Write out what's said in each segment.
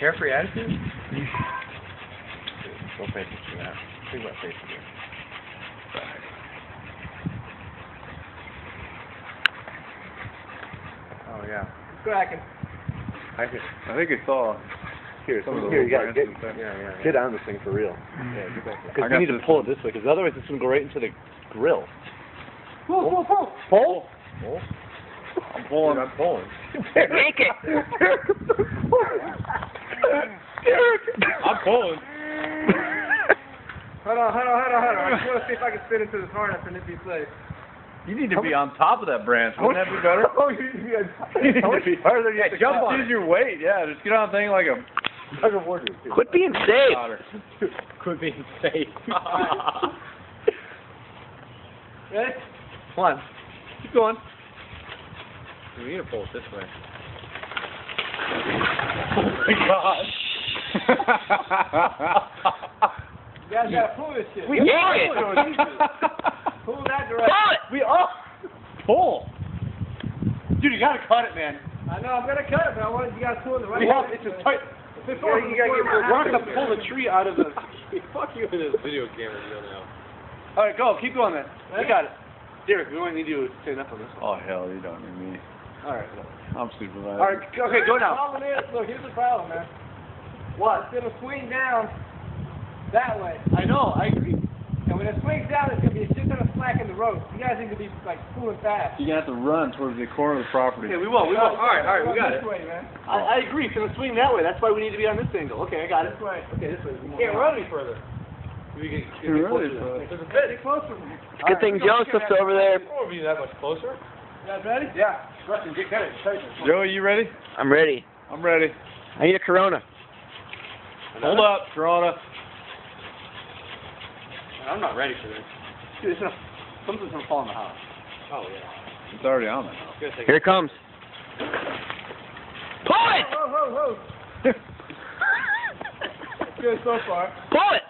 Carefree attitude? Don't pay attention to that. Think about facing it. Oh yeah. Cracking. I think it's all. Here, you gotta get on this thing for real. Yeah, get back there. Because you need to pull it this way, because otherwise it's gonna go right into the grill. Pull. Pull? I'm pulling. I'm pulling. Make it. I'm pulling. Hold on. I just want to see if I can fit into this harness and it'd be safe. You need to be on top of that branch. Wouldn't that be better? Oh, you need to be farther. You have to Jump on. Use your weight. Yeah, just get on the thing like a. Quit being safe. Quit being safe. Ready? Come on. Keep going. We need to pull it this way. Oh my gosh. You guys gotta pull this shit. We got it. Pull that direction. Pull it. We all pull. Dude, you gotta cut it, man. I know, I'm gonna cut it, but I wanted you guys to pull it the right We way. have, it's a tight. Before You gotta get. We're gonna have to pull the tree out of the. Fuck you with this video camera deal now. All right, go. Keep going, man. We got it. Derek, we only need you to stand up on this one. Oh hell, you don't need me. All right. I'm supervisor. All right. Okay, go now. The problem is, look, here's the problem, man. What? It's gonna swing down that way. I know. I agree. And when it swings down, it's gonna be a shit ton of slack in the road. You guys need to be like pulling fast. You're gonna have to run towards the corner of the property. Okay, we will. All right, we got it. This way, man. I agree. It's gonna swing that way. That's why we need to be on this angle. Okay, I got it. This way. Okay, this way. Can't run any further. We can get You're closer. really There's a bit. Get closer. Good thing Joseph's over there. It won't be that much closer. You guys ready? Yeah. Rustin, get it. Joey, you ready? I'm ready. I'm ready. I need a Corona. Hold up, Corona. I'm not ready for this. Dude, something's gonna fall in the house. Oh, yeah. It's already on there. It's gonna take Here it comes. Pull it! Whoa. It's good so far. Pull it!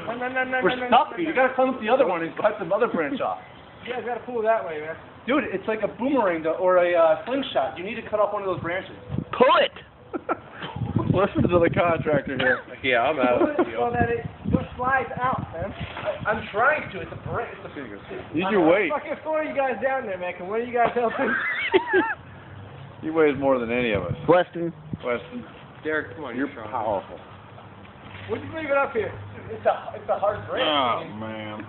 No. We're stuck. You gotta climb up the other one and cut the other branch off. You guys gotta pull that way, man. Dude, it's like a boomerang or a slingshot. You need to cut off one of those branches. Pull it! Listen to the contractor here. Yeah, I'm out of the So deal. that it just slides out, man. I'm trying to. It's a branch. Use your weight. Fucking four of you guys down there, man. Can one of you guys help him? He weighs more than any of us. Weston. Weston, Derek, come on, you're strong. powerful. We'll just leave it up here. It's a hard branch. Oh man.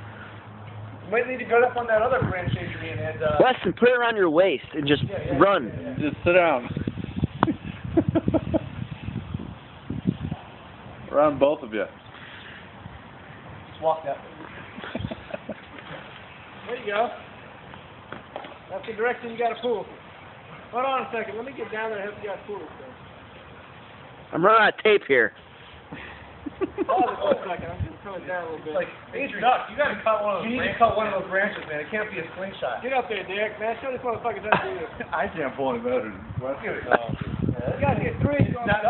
You might need to go up on that other branch, Adrian, and Weston, put it around your waist and just run. Just sit down. Around both of you. just walk that way. There you go. That's the direction you gotta pull. Hold on a second. Let me get down there and help you guys pull this thing. I'm running out of tape here. Pause it for a second. I'm just coming down a little bit. Like, Adrian, you gotta cut one of those. You need to cut one of those branches, man. It can't be a slingshot. Get up there, Derek, man. Show these motherfuckers how to do this. I can't pull any better than Weston. You gotta get three. You gotta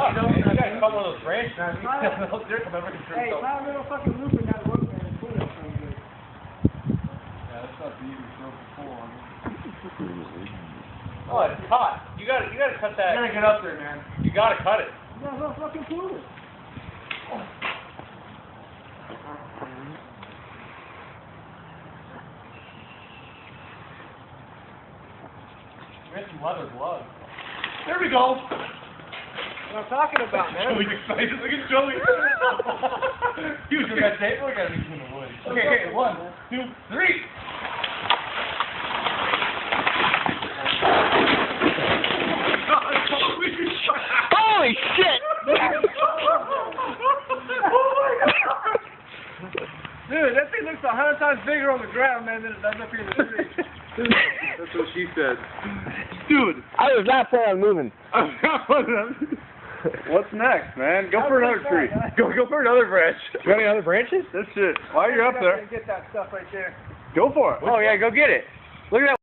cut one of those branches. Derek will never control Hey, himself. find a little fucking loop in that rope, man, and pull that thing good. Yeah, that's not the easiest rope to pull on. Oh, it's hot. You gotta cut that. You gotta get up there, man. You gotta cut it. No, fucking pull it. We have some leather gloves. There we go. What I'm talking about, man. Joey's excited. Look at Joey. Dude, we got tape. We gotta be in the woods. Okay, 1, 2, 3. Holy shit! Dude, that thing looks 100 times bigger on the ground, man, than it does up here in the tree. That's what she said. Dude. I was not planning on moving. What's next, man? Go for another tree. Go for another branch. You got any other branches? That's it. While you're up there, Get that stuff right there. go for it. Oh, yeah, go get it. Look at that.